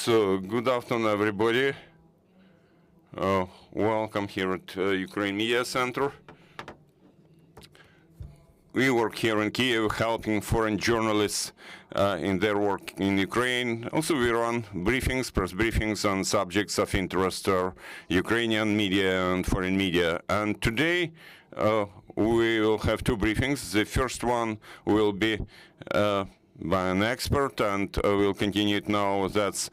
So, good afternoon, everybody. Welcome here at Ukraine Media Center. We work here in Kyiv helping foreign journalists in their work in Ukraine. Also, we run briefings, press briefings on subjects of interest to Ukrainian media and foreign media. And today, we will have two briefings. The first one will be by an expert, and we'll continue it now. That's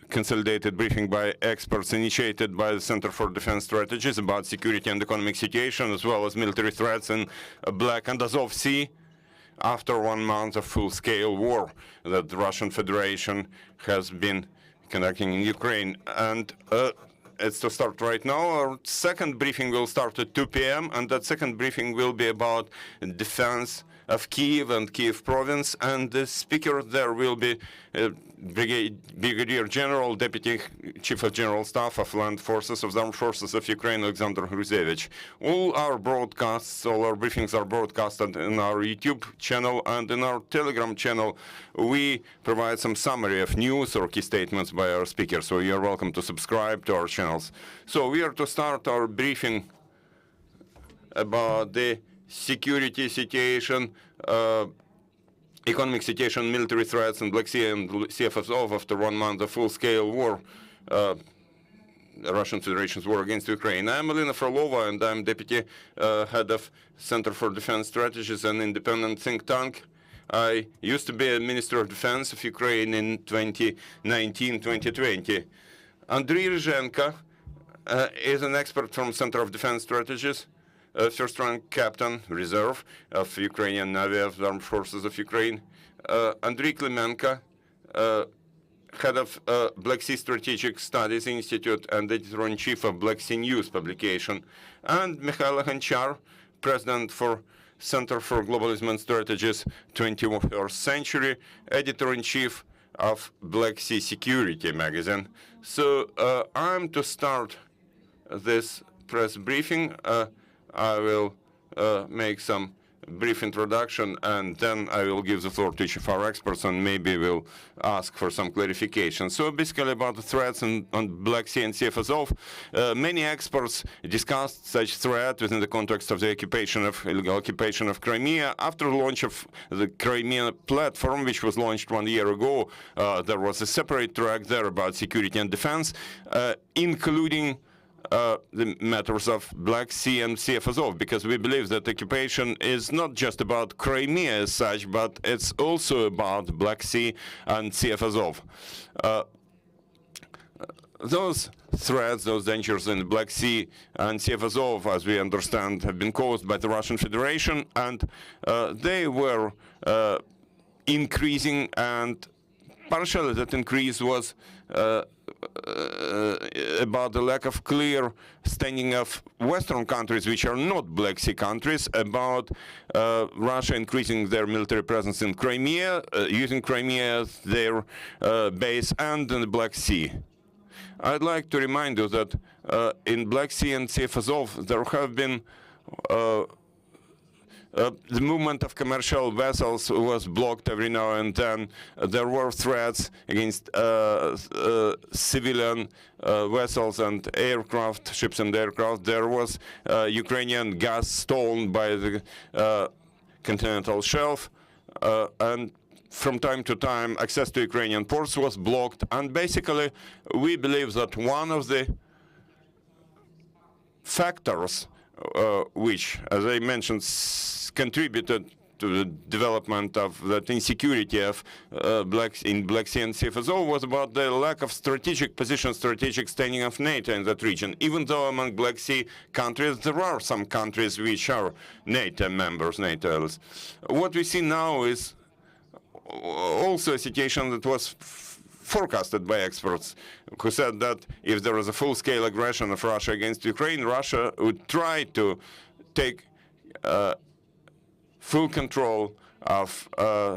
consolidated briefing by experts initiated by the Center for Defense Strategies about security and economic situation, as well as military threats in Black and Azov Sea after 1 month of full-scale war that the Russian Federation has been conducting in Ukraine. And it's to start right now. Our second briefing will start at 2 p.m., and that second briefing will be about defense of Kyiv and Kyiv province, and the speaker there will be Brigadier General, Deputy Chief of General Staff of Land Forces of the Armed Forces of Ukraine, Alexander Ryzhenko. All our broadcasts, all our briefings are broadcasted in our YouTube channel and in our Telegram channel. We provide some summary of news or key statements by our speakers, so you're welcome to subscribe to our channels. So we are to start our briefing about the security situation, economic situation, military threats in Black Sea and Sea of Azov after 1 month of full-scale war, the Russian Federation's war against Ukraine. I'm Alina Frolova, and I'm Deputy Head of Center for Defense Strategies, an independent think tank. I used to be a Minister of Defense of Ukraine in 2019-2020. Andriy Ryzhenko is an expert from Center of Defense Strategies, first-rank captain, reserve of Ukrainian Navy of the Armed Forces of Ukraine. Andriy Klymenko, head of Black Sea Strategic Studies Institute and editor-in-chief of Black Sea News publication. And Mykhailo Honchar, president for Center for Globalism and Strategies 21st Century, editor-in-chief of Black Sea Security magazine. So I'm to start this press briefing. I will make some brief introduction, and then I will give the floor to each of our experts, and maybe we'll ask for some clarification. So basically about the threats on Black Sea and Sea of Azov, many experts discussed such threat within the context of the illegal occupation of Crimea. After the launch of the Crimea platform, which was launched 1 year ago, there was a separate track there about security and defense, including the matters of Black Sea and Sea of Azov, because we believe that occupation is not just about Crimea as such, but it's also about Black Sea and Sea of Azov. Those threats, those dangers in the Black Sea and Sea of Azov, as we understand, have been caused by the Russian Federation, and they were increasing, and partially that increase was about the lack of clear standing of Western countries, which are not Black Sea countries, about Russia increasing their military presence in Crimea, using Crimea as their base, and in the Black Sea. I'd like to remind you that in Black Sea and Sea of Azov, there have been the movement of commercial vessels was blocked every now and then. There were threats against civilian vessels and aircraft, ships and aircraft. There was Ukrainian gas stolen by the continental shelf, and from time to time access to Ukrainian ports was blocked. And basically, we believe that one of the factors which, as I mentioned, contributed to the development of that insecurity of Black Sea and Sea of Azov was about the lack of strategic position, strategic standing of NATO in that region. Even though among Black Sea countries there are some countries which are NATO members, NATO allies. What we see now is also a situation that was forecasted by experts, who said that if there is a full-scale aggression of Russia against Ukraine, Russia would try to take full control of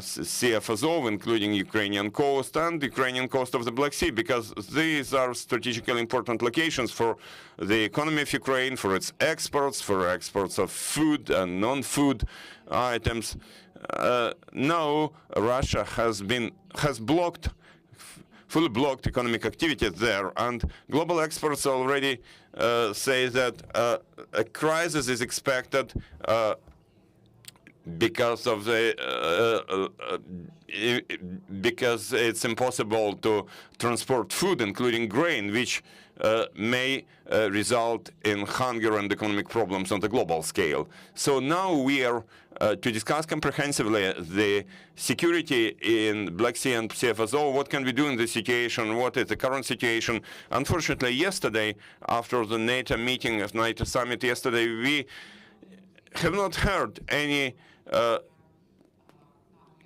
Sea of Azov, including Ukrainian coast and Ukrainian coast of the Black Sea, because these are strategically important locations for the economy of Ukraine, for its exports, for exports of food and non-food items. Now Russia has blocked fully blocked economic activity there. And global experts already say that a crisis is expected because of because it's impossible to transport food, including grain, which may result in hunger and economic problems on the global scale. So now we are to discuss comprehensively the security in Black Sea and Sea of Azov. What can we do in this situation? What is the current situation? Unfortunately, yesterday, after the NATO meeting of NATO summit yesterday, we have not heard any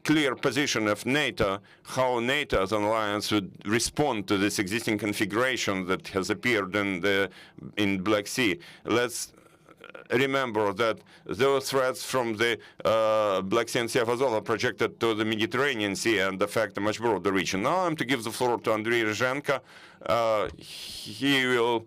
clear position of NATO, how NATO as an alliance would respond to this existing configuration that has appeared in Black Sea. Let's remember that those threats from the Black Sea and Sea of Azov are projected to the Mediterranean Sea and affect a much broader region. Now I'm to give the floor to Andriy Ryzhenko. He will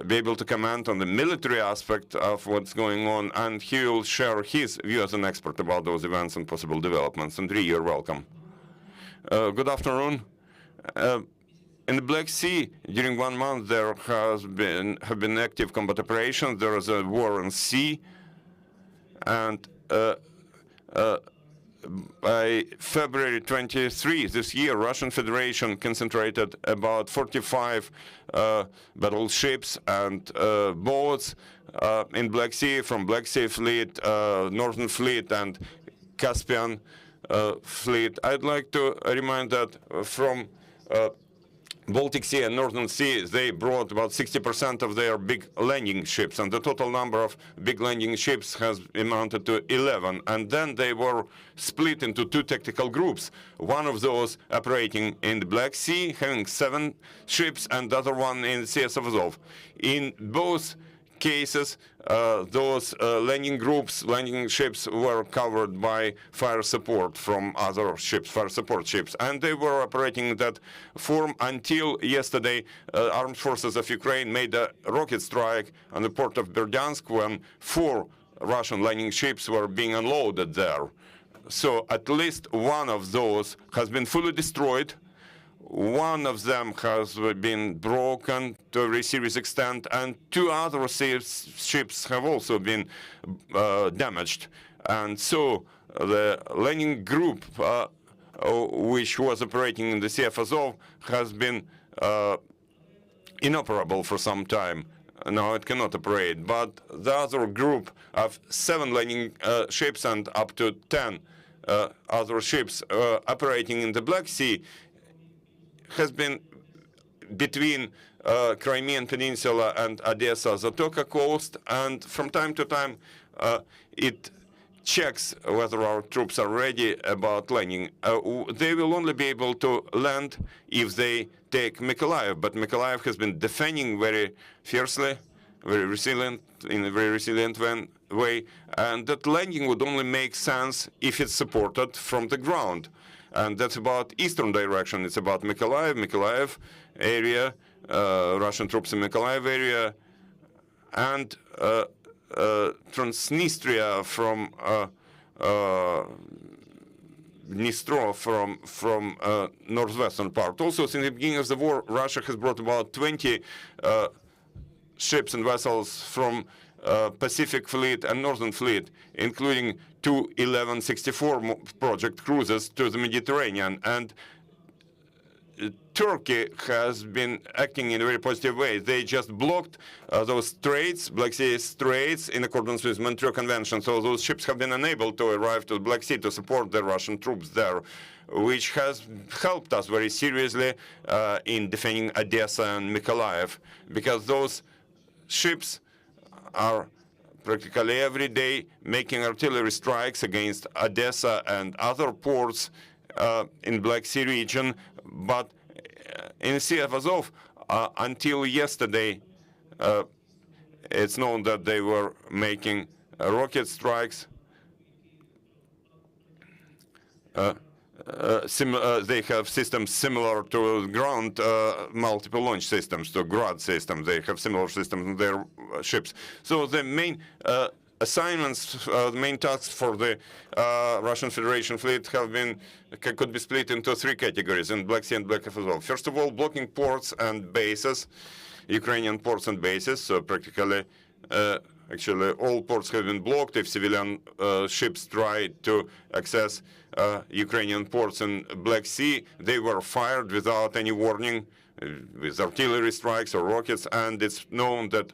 be able to comment on the military aspect of what's going on, and he will share his view as an expert about those events and possible developments. Andriy, you're welcome. Good afternoon. In the Black Sea, during 1 month, there have been active combat operations. There is a war on sea, and by February 23 this year, Russian Federation concentrated about 45 battleships and boats in Black Sea, from Black Sea Fleet, Northern Fleet, and Caspian Fleet. I'd like to remind that from Baltic Sea and Northern Sea, they brought about 60% of their big landing ships, and the total number of big landing ships has amounted to 11. And then they were split into 2 tactical groups. One of those operating in the Black Sea, having 7 ships, and the other one in the Sea of Azov. In both cases, those landing ships were covered by fire support from other ships, fire support ships, and they were operating in that form until yesterday. Armed forces of Ukraine made a rocket strike on the port of Berdyansk when 4 Russian landing ships were being unloaded there. So at least one of those has been fully destroyed. One of them has been broken to a very serious extent, and 2 other ships have also been damaged. And so the landing group, which was operating in the Sea of Azov, has been inoperable for some time. Now it cannot operate. But the other group of 7 landing ships and up to 10 other ships operating in the Black Sea has been between Crimean Peninsula and Odessa, Zatoka coast, and from time to time it checks whether our troops are ready about landing. They will only be able to land if they take Mykhailo, but Mykhailo has been defending very fiercely, very resilient, in a very resilient way, and that landing would only make sense if it's supported from the ground. And that's about eastern direction. It's about Mykhailo area, Russian troops in Mykhailo area, and Transnistria from Dnistro from northwestern part. Also, since the beginning of the war, Russia has brought about 20 ships and vessels from Pacific Fleet and Northern Fleet, including 2 1164 project cruises to the Mediterranean. And Turkey has been acting in a very positive way. They just blocked those straits, Black Sea straits, in accordance with Montreal Convention. So those ships have been unable to arrive to the Black Sea to support the Russian troops there, which has helped us very seriously in defending Odessa and Mykhailo, because those ships are practically every day making artillery strikes against Odessa and other ports in Black Sea region. But in the Sea of Azov, until yesterday, it's known that they were making rocket strikes. They have systems similar to ground multiple launch systems, to Grad systems. They have similar systems in their ships. So the main assignments, the main tasks for the Russian Federation fleet could be split into three categories in Black Sea and Black Sea Azov. First of all, blocking ports and bases, Ukrainian ports and bases. So practically, actually, all ports have been blocked. If civilian ships try to access Ukrainian ports in Black Sea, they were fired without any warning, with artillery strikes or rockets, and it's known that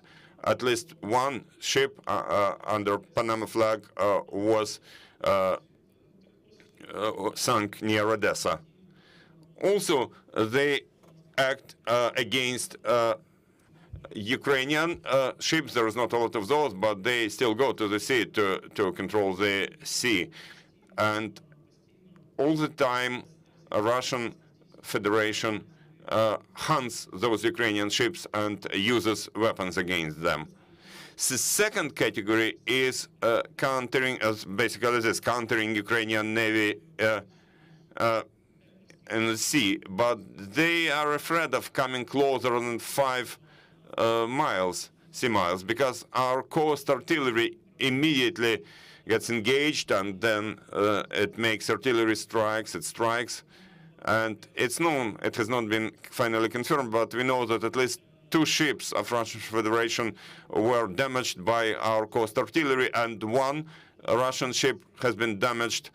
at least one ship under Panama flag was sunk near Odessa. Also, they act against Ukrainian ships. There is not a lot of those, but they still go to the sea to control the sea. And all the time, Russian Federation hunts those Ukrainian ships and uses weapons against them. The second category is countering Ukrainian Navy in the sea, but they are afraid of coming closer than 5 sea miles, because our coast artillery immediately gets engaged, and then it makes artillery strikes, it strikes. And it's known, it has not been finally confirmed, but we know that at least 2 ships of Russian Federation were damaged by our coast artillery, and 1 Russian ship has been damaged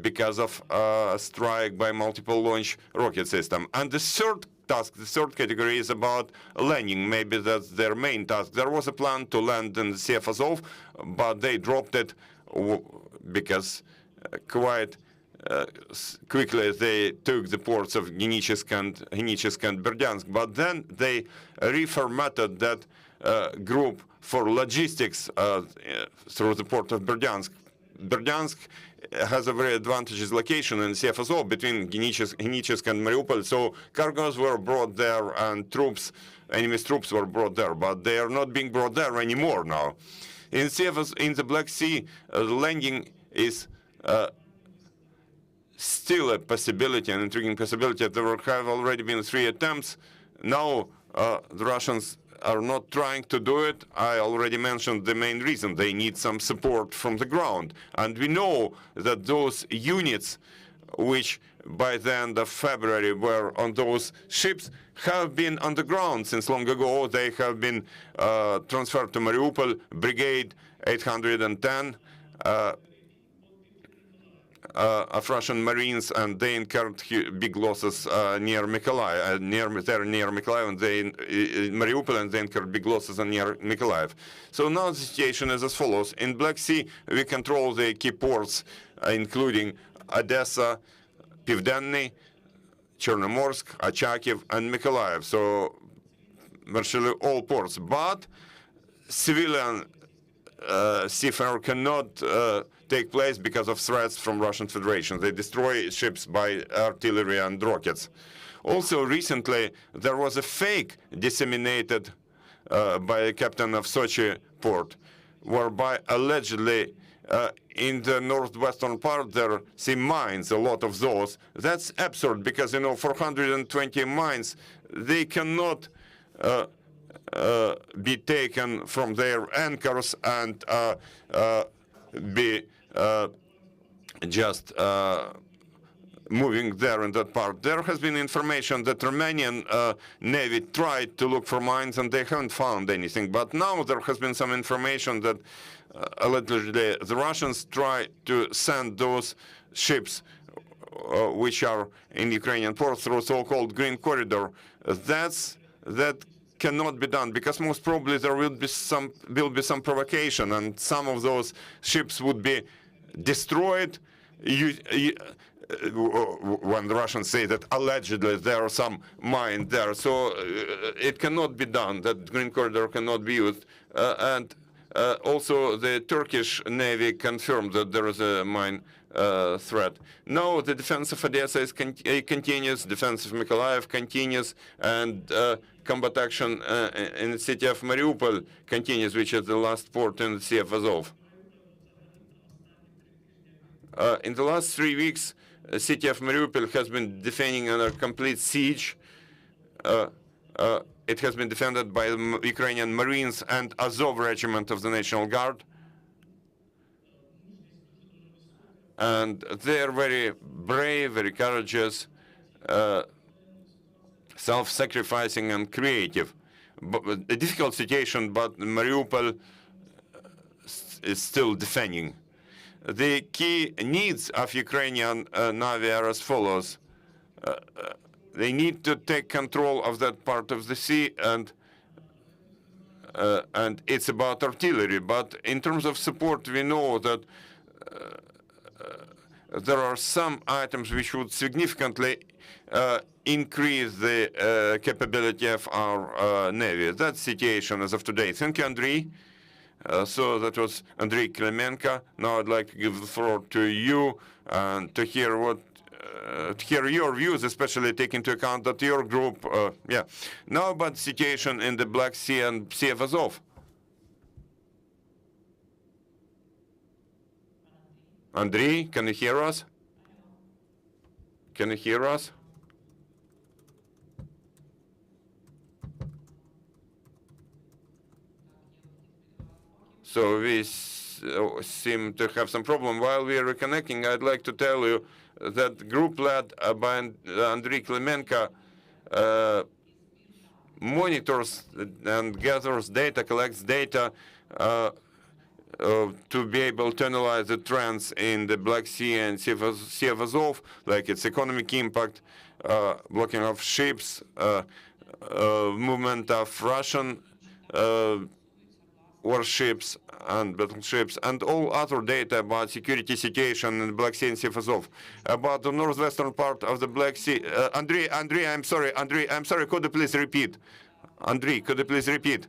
because of a strike by multiple launch rocket system. And the third task, the third category, is about landing. Maybe that's their main task. There was a plan to land in the Sea of Azov, but they dropped it because quite quickly they took the ports of Genichisk and Berdyansk. But then they reformatted that group for logistics through the port of Berdyansk. Berdyansk has a very advantageous location in Sea of Azov between Genichisk and Mariupol, so cargoes were brought there and enemy's troops were brought there, but they are not being brought there anymore now. In the Black Sea, landing is still a possibility, an intriguing possibility. There have already been 3 attempts. Now the Russians are not trying to do it. I already mentioned the main reason. They need some support from the ground. And we know that those units, which by the end of February were on those ships, have been on the ground since long ago. They have been transferred to Mariupol, Brigade 810, of Russian Marines, and they incurred big losses near Mykolaiv, near Mykolaiv, and they Mariupol, and they incurred big losses near Mykolaiv. So now the situation is as follows: in Black Sea, we control the key ports, including Odessa, Pivdenny, Chernomorsk, Achakiv, and Mykolaiv. So virtually all ports, but civilian seafarer cannot take place because of threats from Russian Federation. They destroy ships by artillery and rockets. Also, recently, there was a fake disseminated by a captain of Sochi port, whereby allegedly in the northwestern part there see mines, a lot of those. That's absurd, because 420 mines, they cannot be taken from their anchors and be just moving there in that part. There has been information that Romanian Navy tried to look for mines and they haven't found anything. But now there has been some information that allegedly the Russians try to send those ships which are in Ukrainian ports through so-called Green Corridor. That cannot be done, because most probably there will be some provocation, and some of those ships would be destroyed. When the Russians say that allegedly there are some mine there, so it cannot be done. That Green Corridor cannot be used, and also the Turkish Navy confirmed that there is a mine threat. Now the defense of Odessa continues, defense of Mykolaiv continues, and combat action in the city of Mariupol continues, which is the last port in the Sea of Azov. In the last 3 weeks, the city of Mariupol has been defending under complete siege. It has been defended by the Ukrainian Marines and Azov Regiment of the National Guard. and they're very brave, very courageous, self-sacrificing and creative. But a difficult situation, but Mariupol is still defending. The key needs of Ukrainian Navy are as follows. They need to take control of that part of the sea, and it's about artillery. But in terms of support, we know that there are some items which would significantly increase the capability of our Navy. That's the situation as of today. Thank you, Andriy. So that was Andriy Klymenko. Now I'd like to give the floor to you and to hear your views, especially taking into account that your group, Now about the situation in the Black Sea and Sea of Azov. Andriy, can you hear us? Can you hear us? So we seem to have some problem. While we are reconnecting, I'd like to tell you that group led by Andriy Klymenko monitors and gathers data, collects data to be able to analyze the trends in the Black Sea and Sea of Azov, like its economic impact, blocking of ships, movement of Russian warships and battleships, and all other data about security situation in the Black Sea and Sea of Azov. About the northwestern part of the Black Sea, Andriy, I'm sorry, could you please repeat? Andriy, could you please repeat?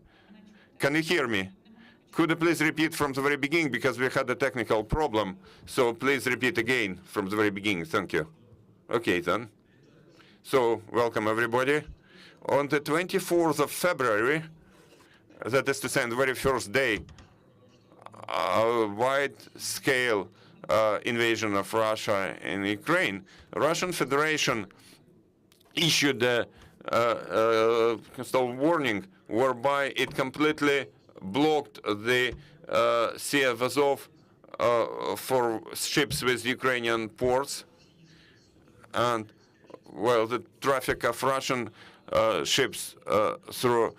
Can you hear me? Could you please repeat from the very beginning, because we had a technical problem, so please repeat again from the very beginning, thank you. Okay then. So, welcome everybody. On the 24th of February, that is to say, on the very first day, a wide-scale invasion of Russia in Ukraine, the Russian Federation issued a warning whereby it completely blocked the Sea of Azov for ships with Ukrainian ports, and the traffic of Russian ships through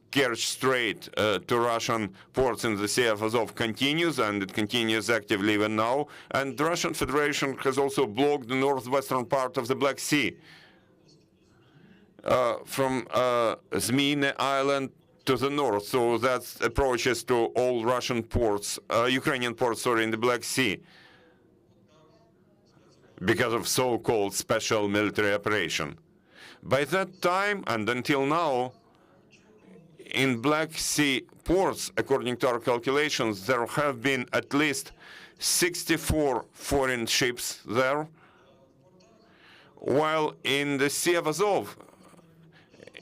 Kerch Strait to Russian ports in the Sea of Azov continues, and it continues actively even now. And the Russian Federation has also blocked the northwestern part of the Black Sea from Zmyny Island to the north. So that's approaches to all Russian ports, Ukrainian ports, in the Black Sea, because of so-called special military operation. By that time and until now, in Black Sea ports, according to our calculations, there have been at least 64 foreign ships there, while in the Sea of Azov,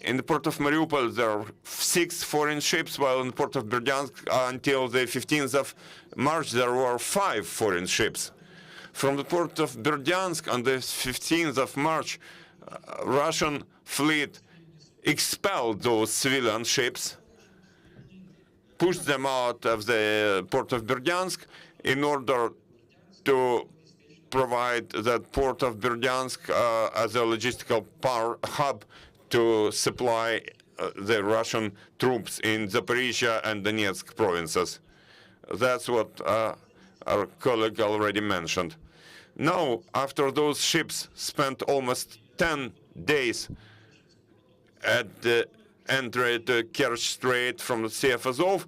in the port of Mariupol, there are 6 foreign ships, while in the port of Berdyansk, until the 15th of March, there were 5 foreign ships. From the port of Berdyansk on the 15th of March, Russian fleet expelled those civilian ships, pushed them out of the port of Berdyansk in order to provide that port of Berdyansk as a logistical hub to supply the Russian troops in Zaporizhia and Donetsk provinces. That's what our colleague already mentioned. Now, after those ships spent almost 10 days at the entry to Kerch Strait from the Sea of Azov,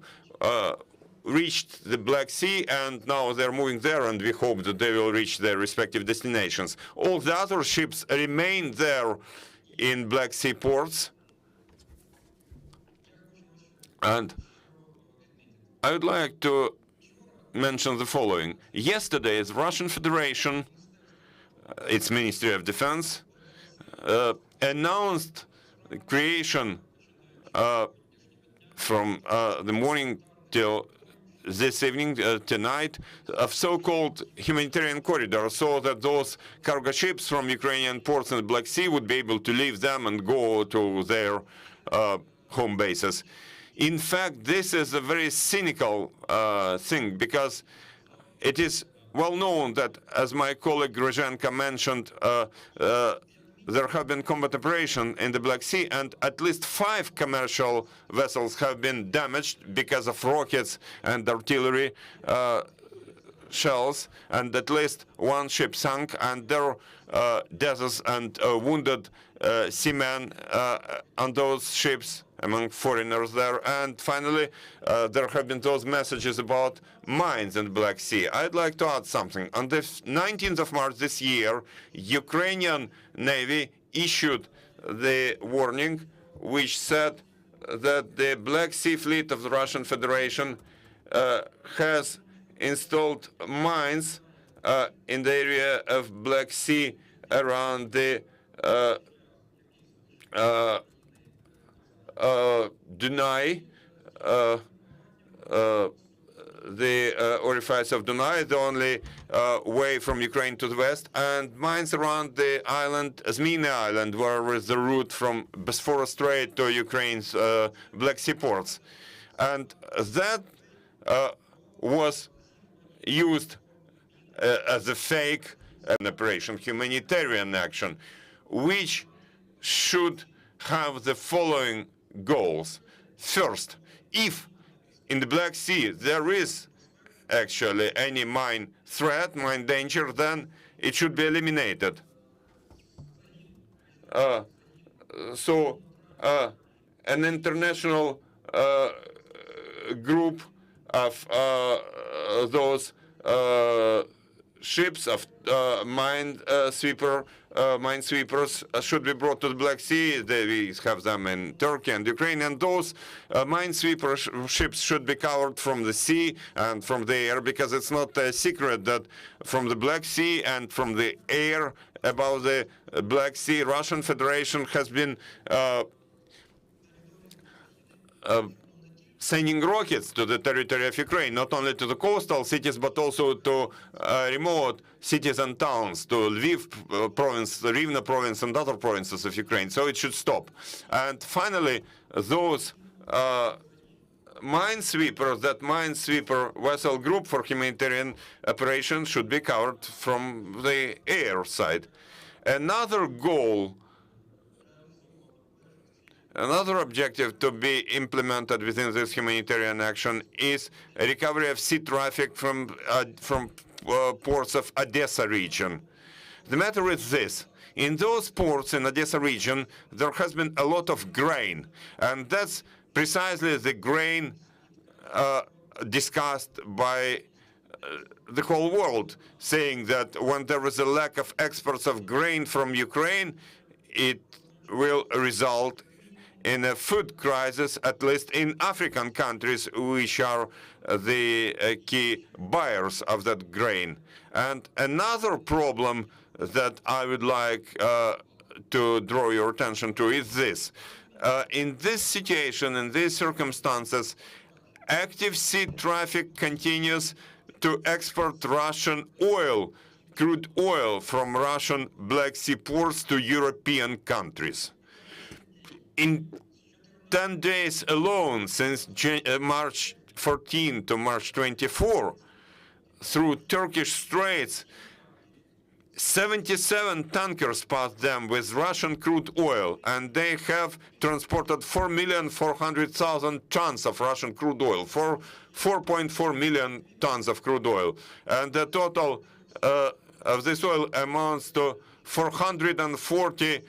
reached the Black Sea, and now they're moving there, and we hope that they will reach their respective destinations. All the other ships remain there in Black Sea ports. And I would like to mention the following. Yesterday, the Russian Federation, its Ministry of Defense, announced the creation from the morning till this evening, tonight, of so-called humanitarian corridor, so that those cargo ships from Ukrainian ports in the Black Sea would be able to leave them and go to their home bases. In fact, this is a very cynical thing, because it is well known that, as my colleague Ryzhenko mentioned, there have been combat operations in the Black Sea, and at least 5 commercial vessels have been damaged because of rockets and artillery shells, and at least 1 ship sunk, and there are deaths and wounded seamen on those ships, among foreigners there. And finally, there have been those messages about mines in the Black Sea. I'd like to add something. On the 19th of March this year, Ukrainian Navy issued the warning which said that the Black Sea Fleet of the Russian Federation has installed mines in the area of Black Sea around the Dunai, the orifice of Dunai, the only way from Ukraine to the west, and mines around the island, Zmina Island, where is the route from Bosphorus Strait to Ukraine's Black Sea ports. And that was used as a fake an operation, humanitarian action, which should have the following goals. First, if in the Black Sea there is actually any mine threat, mine danger, then it should be eliminated. So an international group of those ships of minesweepers should be brought to the Black Sea. We have them in Turkey and Ukraine, and those minesweeper ships should be covered from the sea and from the air, because it's not a secret that from the Black Sea and from the air above the Black Sea, Russian Federation has been sending rockets to the territory of Ukraine, not only to the coastal cities, but also to remote cities and towns, to Lviv province, the Rivne province, and other provinces of Ukraine. So it should stop. And finally, those minesweepers, that minesweeper vessel group for humanitarian operations should be covered from the air side. Another goal, another objective to be implemented within this humanitarian action is a recovery of sea traffic from ports of Odessa region. The matter is this. In those ports in Odessa region, there has been a lot of grain, and that's precisely the grain discussed by the whole world, saying that when there is a lack of exports of grain from Ukraine, it will result in a food crisis, at least in African countries, which are the key buyers of that grain. And another problem that I would like to draw your attention to is this. In this situation, in these circumstances, active sea traffic continues to export Russian oil, crude oil from Russian Black Sea ports to European countries. In 10 days alone, since March 14 to March 24, through Turkish straits, 77 tankers passed them with Russian crude oil, and they have transported 4,400,000 tons of Russian crude oil, 4.4 million tons of crude oil. And the total of this oil amounts to 440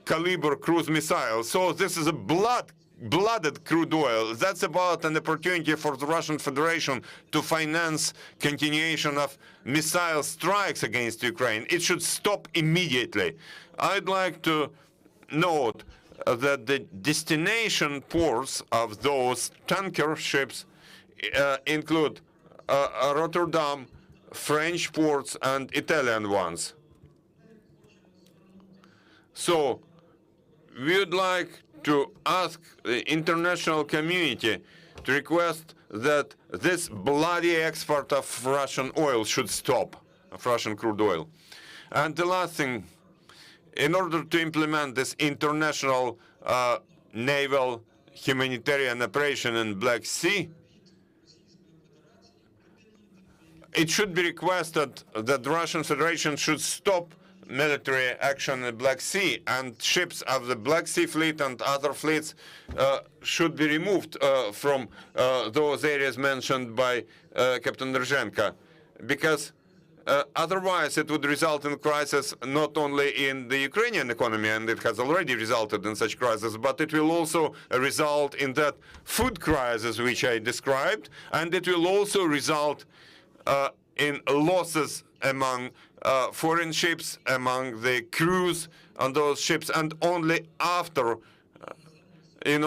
caliber cruise missiles. So this is a blooded crude oil. That's about an opportunity for the Russian Federation to finance continuation of missile strikes against Ukraine. It should stop immediately. I'd like to note that the destination ports of those tanker ships include Rotterdam, French ports, and Italian ones. So we would like to ask the international community to request that this bloody export of Russian oil should stop, of Russian crude oil. And the last thing, in order to implement this international naval humanitarian operation in Black Sea, it should be requested that the Russian Federation should stop military action in the Black Sea, and ships of the Black Sea Fleet and other fleets should be removed from those areas mentioned by Captain Ryzhenko, because otherwise it would result in crisis not only in the Ukrainian economy, and it has already resulted in such crisis, but it will also result in that food crisis which I described, and it will also result in losses among foreign ships, among the crews on those ships, and only after, and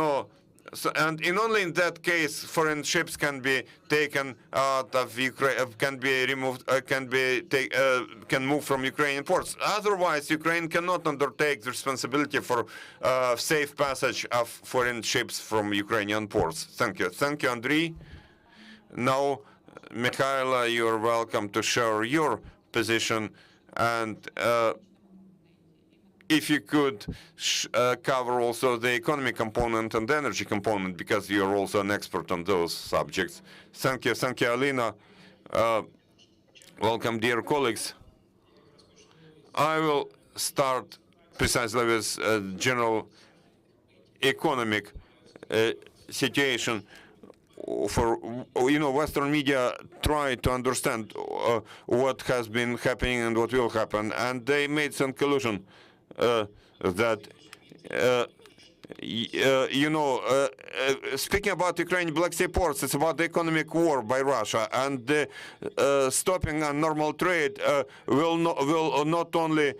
only in that case, foreign ships can be taken out of Ukraine, can be removed, can move from Ukrainian ports. Otherwise, Ukraine cannot undertake the responsibility for safe passage of foreign ships from Ukrainian ports. Thank you. Thank you, Andriy. Now, Mykhailo, you are welcome to share your position, and if you could cover also the economic component and the energy component, because you are also an expert on those subjects. Thank you, Alina. Welcome, dear colleagues. I will start precisely with general economic situation. For Western media try to understand what has been happening and what will happen, and they made some conclusion that speaking about Ukrainian Black Sea ports, it's about the economic war by Russia, and stopping on normal trade will not only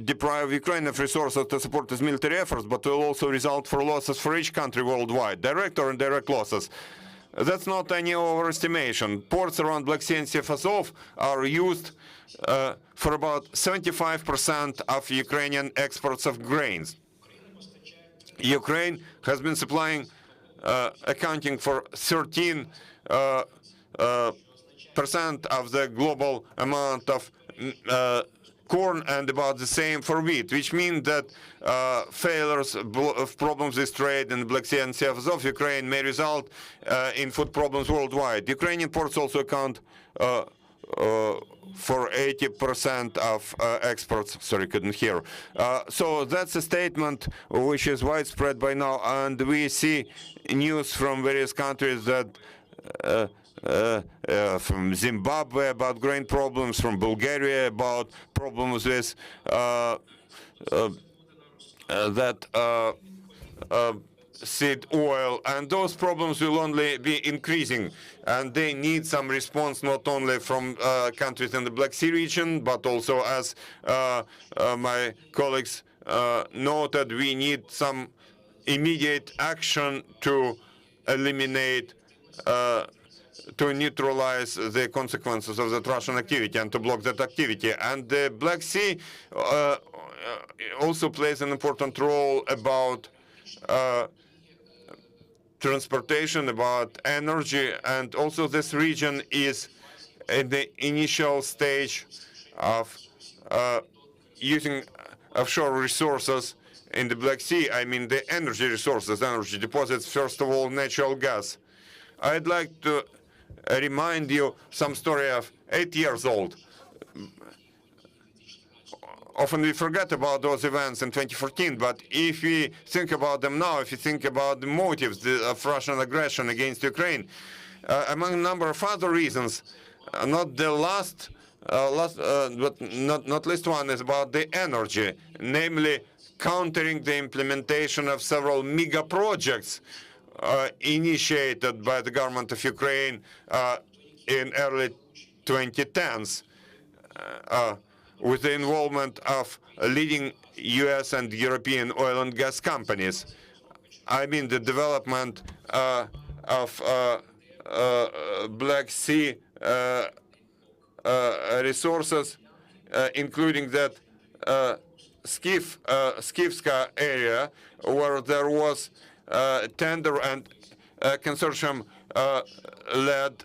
deprive Ukraine of resources to support its military efforts, but will also result for losses for each country worldwide, direct or indirect losses. That's not any overestimation. Ports around Black Sea and Sea of Azov are used for about 75% of Ukrainian exports of grains. Ukraine has been supplying, accounting for 13% of the global amount of corn, and about the same for wheat, which means that failures of problems with trade in the Black Sea and Sea of Azov, Ukraine, may result in food problems worldwide. Ukrainian ports also account for 80% of exports. Sorry, couldn't hear. So that's a statement which is widespread by now, and we see news from various countries that from Zimbabwe about grain problems, from Bulgaria about problems with seed oil, and those problems will only be increasing, and they need some response not only from countries in the Black Sea region, but also, as my colleagues noted, we need some immediate action to eliminate, to neutralize the consequences of that Russian activity and to block that activity. And the Black Sea also plays an important role about transportation, about energy, and also this region is in the initial stage of using offshore resources in the Black Sea. I mean the energy resources, energy deposits, first of all, natural gas. I'd like to remind you some story of 8 years old. Often we forget about those events in 2014, but if we think about them now, if you think about the motives of Russian aggression against Ukraine, among a number of other reasons, not the but not least one is about the energy, namely countering the implementation of several mega projects initiated by the government of Ukraine in early 2010s. With the involvement of leading US and European oil and gas companies. I mean the development of Black Sea resources, including that Skifska area, where there was tender and consortium led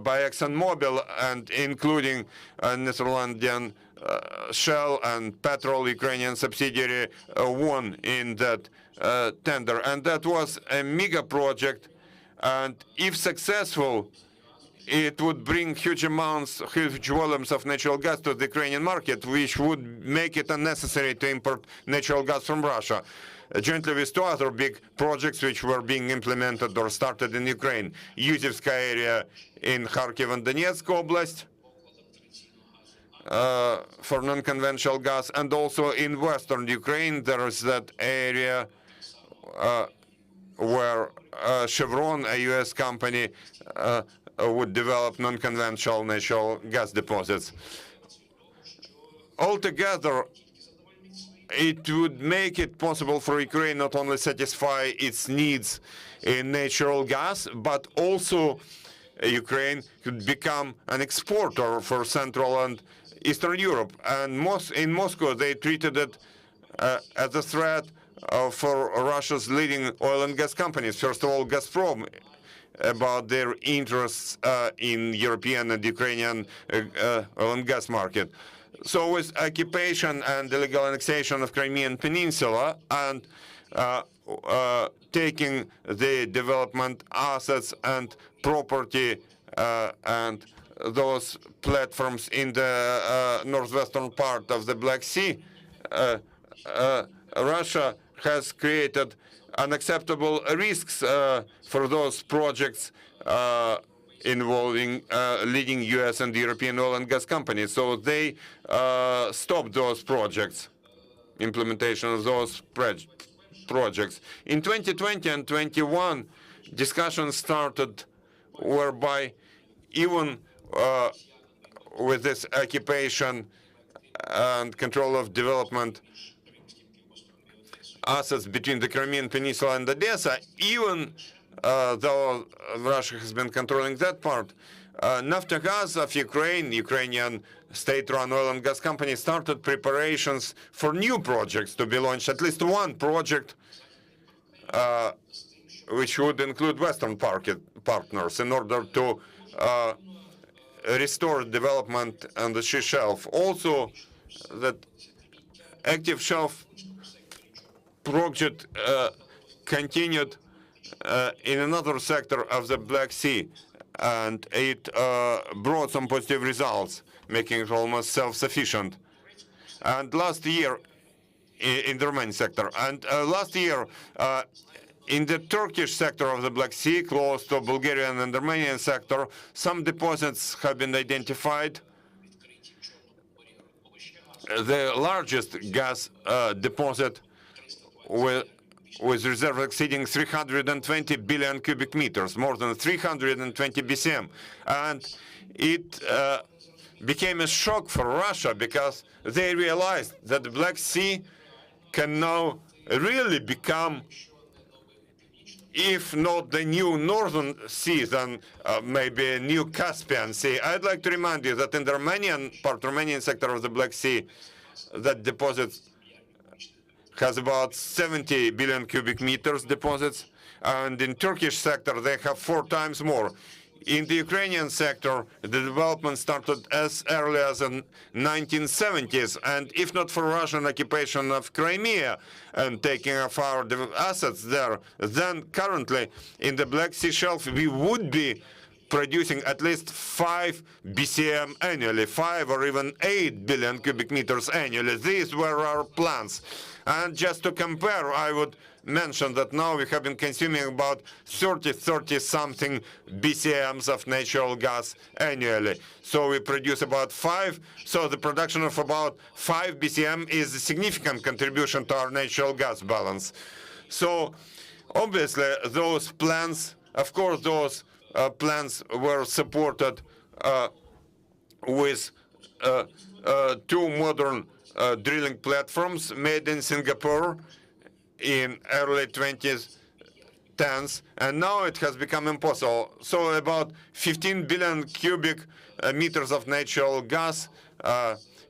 by ExxonMobil, and including Netherlandian Shell and Petrol, Ukrainian subsidiary, won in that tender. And that was a mega project, and if successful, it would bring huge volumes of natural gas to the Ukrainian market, which would make it unnecessary to import natural gas from Russia. Jointly with two other big projects which were being implemented or started in Ukraine, Yuzhevskaya area in Kharkiv and Donetsk Oblast, for non-conventional gas, and also in western Ukraine there is that area where Chevron, a U.S. company, would develop non-conventional natural gas deposits. Altogether, it would make it possible for Ukraine not only satisfy its needs in natural gas, but also Ukraine could become an exporter for Central and Eastern Europe. And in Moscow, they treated it as a threat for Russia's leading oil and gas companies. First of all, Gazprom, about their interests in European and Ukrainian oil and gas market. So with occupation and illegal annexation of Crimean Peninsula and taking the development assets and property and those platforms in the northwestern part of the Black Sea, Russia has created unacceptable risks for those projects involving leading U.S. and European oil and gas companies. So they stopped those projects, implementation of those projects. In 2020 and 21, discussions started whereby even with this occupation and control of development assets between the Crimean Peninsula and Odessa, even though Russia has been controlling that part, Naftogaz of Ukraine, Ukrainian state-run oil and gas company, started preparations for new projects to be launched, at least one project which would include Western partners in order to restore development on the Sea Shelf. Also, that active shelf project continued in another sector of the Black Sea, and it brought some positive results, making it almost self-sufficient. And last year, in the Romanian sector, and last year, in the Turkish sector of the Black Sea, close to Bulgarian and Romanian sector, some deposits have been identified. The largest gas deposit with reserve exceeding 320 billion cubic meters, more than 320 BCM. And it became a shock for Russia because they realized that the Black Sea can now really become, if not the new Northern Sea, then maybe a new Caspian Sea. I'd like to remind you that in the Romanian sector of the Black Sea, that deposit has about 70 billion cubic meters deposits, and in Turkish sector they have 4 times more. In the Ukrainian sector, the development started as early as the 1970s, and if not for Russian occupation of Crimea and taking of our assets there, then currently in the Black Sea Shelf we would be producing at least 5 BCM annually, 5 or even 8 billion cubic meters annually. These were our plans. And just to compare, I would mention that now we have been consuming about 30-something BCMs of natural gas annually. So we produce about 5. So the production of about 5 BCM is a significant contribution to our natural gas balance. So obviously those plans, of course, those plans were supported with 2 modern drilling platforms made in Singapore in early 2010s, and now it has become impossible. So about 15 billion cubic meters of natural gas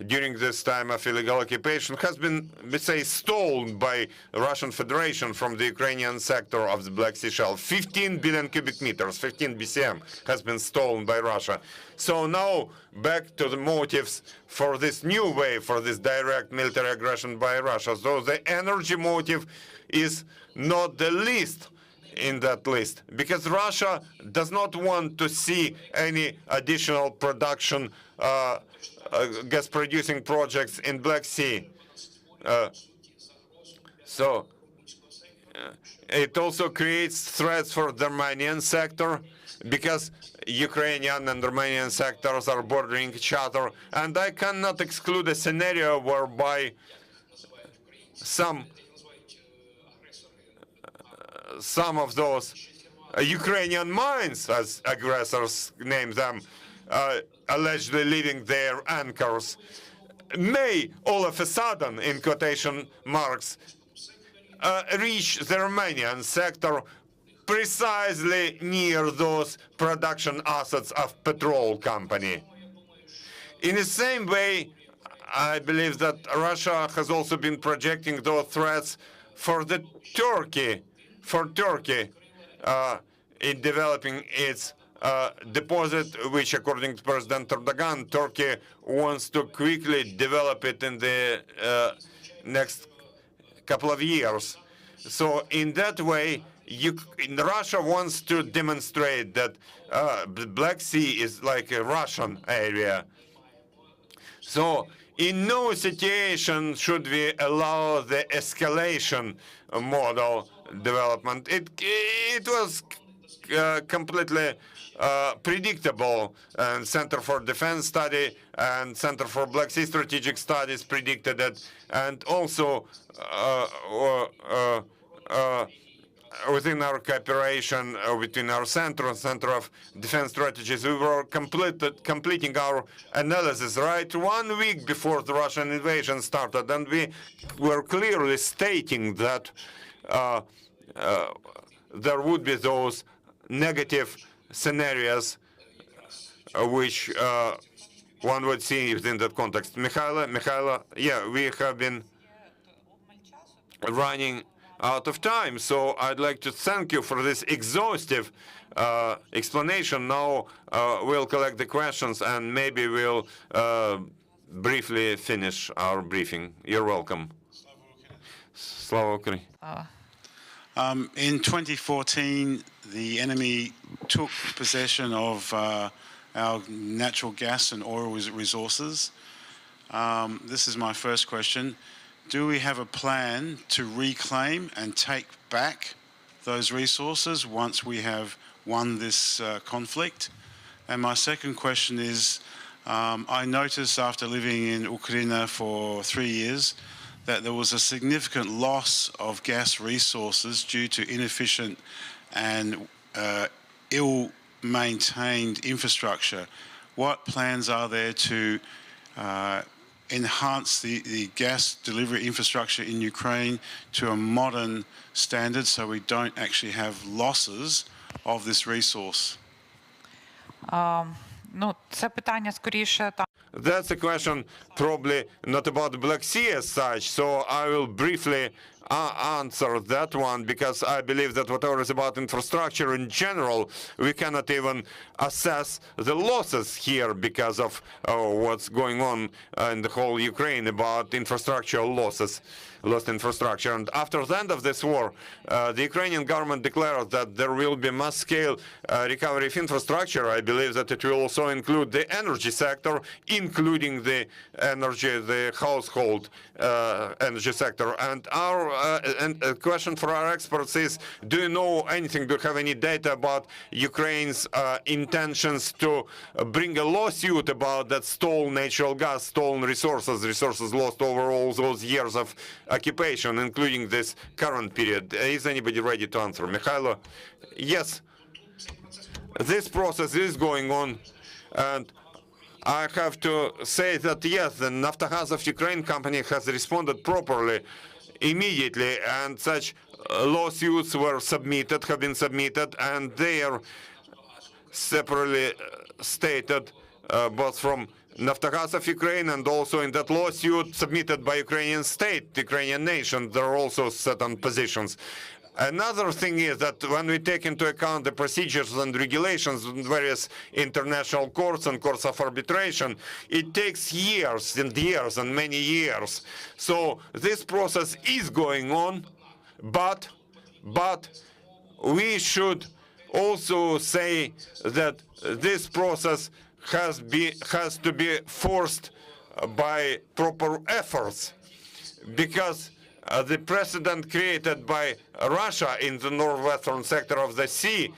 during this time of illegal occupation has been, let's say, stolen by the Russian Federation from the Ukrainian sector of the Black Sea Shelf. 15 billion cubic meters, 15 BCM, has been stolen by Russia. So now, back to the motives for this new way, for this direct military aggression by Russia. So the energy motive is not the least in that list, because Russia does not want to see any additional production, gas-producing projects in Black Sea. So it also creates threats for the Armenian sector, because Ukrainian and Romanian sectors are bordering each other, and I cannot exclude a scenario whereby some of those Ukrainian mines, as aggressors name them, allegedly leaving their anchors, may all of a sudden, in quotation marks, reach the Romanian sector precisely near those production assets of petrol company. In the same way, I believe that Russia has also been projecting those threats for Turkey in developing its deposit, which, according to President Erdogan, Turkey wants to quickly develop it in the next couple of years. So in that way, Russia wants to demonstrate that the Black Sea is like a Russian area. So in no situation should we allow the escalation model development. It was completely predictable, and Center for Defense Study and Center for Black Sea Strategic Studies predicted it, and also within our cooperation between our center and Center of Defense Strategies, we were completing our analysis right 1 week before the Russian invasion started, and we were clearly stating that there would be those negative scenarios which one would see within that context. Mykhailo, yeah, we have been running out of time, so I'd like to thank you for this exhaustive explanation. Now we'll collect the questions and maybe we'll briefly finish our briefing. You're welcome. Slava Ukraini. In 2014, the enemy took possession of our natural gas and oil resources. This is my first question. Do we have a plan to reclaim and take back those resources once we have won this conflict? And my second question is, I noticed after living in Ukraine for 3 years that there was a significant loss of gas resources due to inefficient and ill-maintained infrastructure. What plans are there to enhance the gas delivery infrastructure in Ukraine to a modern standard so we don't actually have losses of this resource? That's a question probably not about the Black Sea as such, so I will briefly answer that one, because I believe that whatever is about infrastructure in general, we cannot even assess the losses here because of what's going on in the whole Ukraine about infrastructural losses, lost infrastructure. And after the end of this war, the Ukrainian government declared that there will be mass-scale recovery of infrastructure. I believe that it will also include the energy sector, including the household energy sector. And our a question for our experts is, do you know anything, do you have any data about Ukraine's intentions to bring a lawsuit about that stolen natural gas, stolen resources lost over all those years of occupation, including this current period? Is anybody ready to answer? Mykhailo? Yes. This process is going on, and I have to say that, yes, the Naftogaz of Ukraine company has responded properly, immediately, and such lawsuits have been submitted, and they are separately stated, both from Naftogaz of Ukraine and also in that lawsuit submitted by Ukrainian state, the Ukrainian nation, there are also certain positions. Another thing is that when we take into account the procedures and regulations in various international courts and courts of arbitration, it takes years and years and many years. So this process is going on, but we should also say that this process has to be forced by proper efforts, because the precedent created by Russia in the northwestern sector of the sea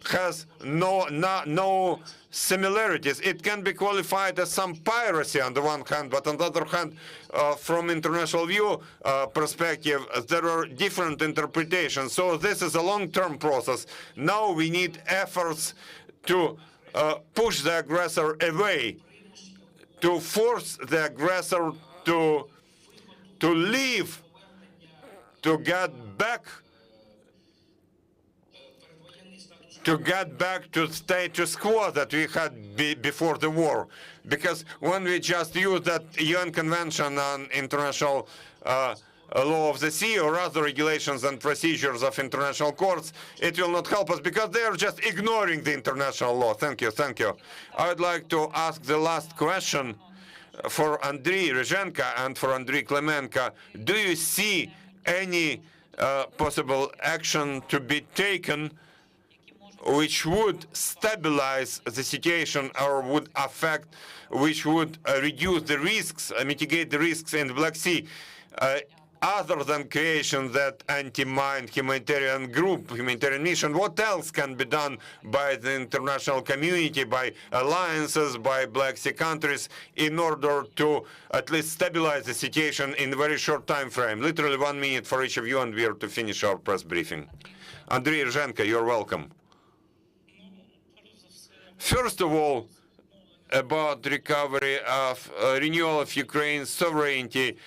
has no similarities. It can be qualified as some piracy on the one hand, but on the other hand, from international view perspective, there are different interpretations. So this is a long-term process. Now we need efforts to push the aggressor away, to force the aggressor to leave, to get back to status quo that we had before the war. Because when we just use that UN Convention on International Law of the Sea or other regulations and procedures of international courts, it will not help us, because they are just ignoring the international law. Thank you, thank you. I would like to ask the last question for Andriy Ryzhenko and for Andriy Klymenko. Do you see any possible action to be taken which would stabilize the situation or would which would reduce the risks, mitigate the risks in the Black Sea, other than creation that anti-mine humanitarian group, humanitarian mission? What else can be done by the international community, by alliances, by Black Sea countries, in order to at least stabilize the situation in a very short time frame? Literally 1 minute for each of you, and we are to finish our press briefing. Andriy Ryzhenko, you're welcome. First of all, about recovery of renewal of Ukraine's sovereignty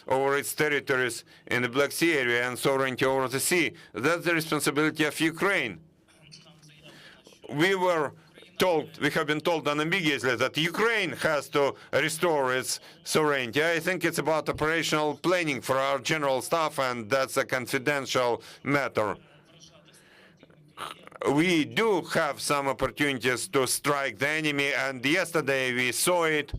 over its territories in the Black Sea area and sovereignty over the sea. That's the responsibility of Ukraine. We have been told unambiguously that Ukraine has to restore its sovereignty. I think it's about operational planning for our general staff, and that's a confidential matter. We do have some opportunities to strike the enemy, and yesterday we saw it.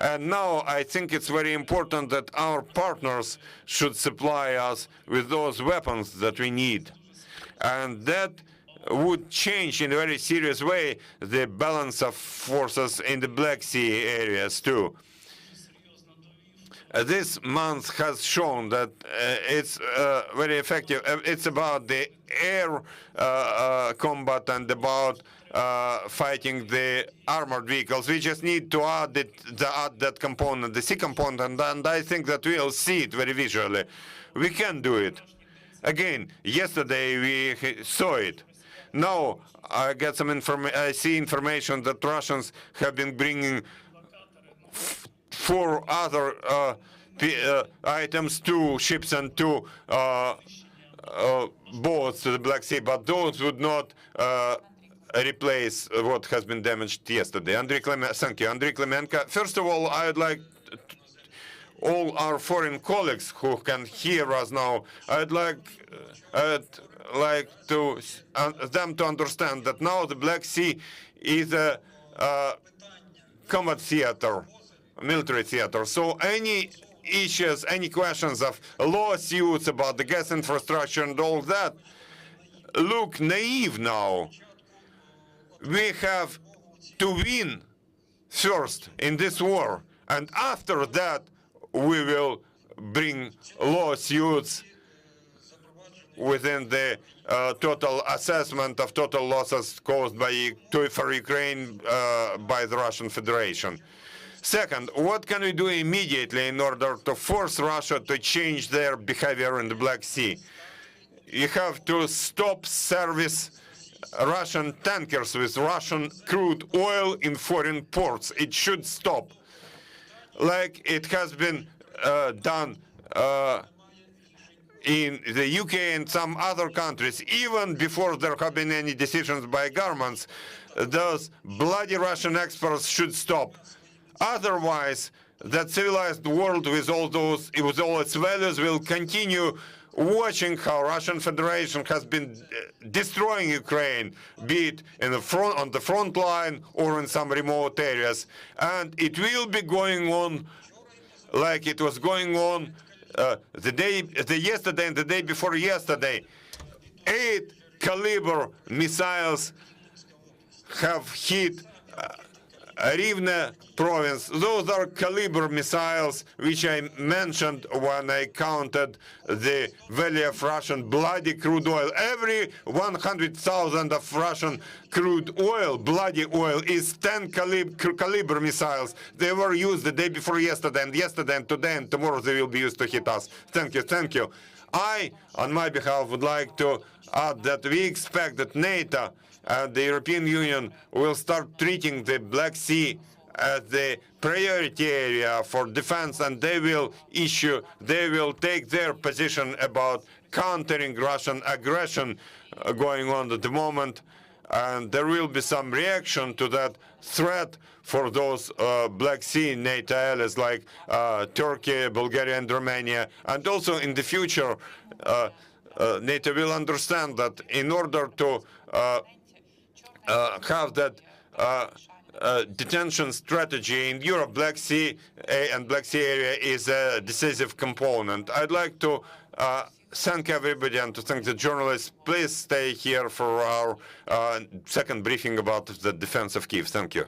And now I think it's very important that our partners should supply us with those weapons that we need. And that would change in a very serious way the balance of forces in the Black Sea areas too. This month has shown that it's very effective. It's about the air combat and about fighting the armored vehicles. We just need to add that component, the sea component, and I think that we'll see it very visually. We can do it. Again, yesterday we saw it. Now I get some I see information that Russians have been bringing 4 other items, 2 ships and 2 boats to the Black Sea, but those would not replace what has been damaged yesterday. Andriy Klymenko, thank you. Andriy Klymenko. First of all, I would like all our foreign colleagues who can hear us now, I'd like them to understand that now the Black Sea is a combat theater, military theater. So any issues, any questions of lawsuits about the gas infrastructure and all that look naive now. We have to win first in this war, and after that we will bring lawsuits within the total assessment of total losses caused for Ukraine by the Russian Federation. Second, what can we do immediately in order to force Russia to change their behavior in the Black Sea? You have to stop service Russian tankers with Russian crude oil in foreign ports. It should stop, like it has been done in the UK and some other countries, even before there have been any decisions by governments. Those bloody Russian exports should stop. Otherwise, that civilized world with all its values will continue watching how Russian Federation has been destroying Ukraine, be it in on the front line or in some remote areas. And it will be going on like it was going on yesterday and the day before yesterday. 8 caliber missiles have hit Rivne province. Those are caliber missiles which I mentioned when I counted the value of Russian bloody crude oil. Every 100,000 of Russian crude oil, bloody oil, is 10 caliber missiles. They were used the day before yesterday and today and tomorrow they will be used to hit us. Thank you, thank you. I, on my behalf, would like to add that we expect that NATO and the European Union will start treating the Black Sea as the priority area for defense, and they will take their position about countering Russian aggression going on at the moment, and there will be some reaction to that threat for those Black Sea NATO allies like Turkey, Bulgaria, and Romania. And also in the future, NATO will understand that in order to have that detention strategy in Europe, Black Sea and Black Sea area is a decisive component. I'd like to thank everybody and to thank the journalists. Please stay here for our second briefing about the defense of Kyiv. Thank you.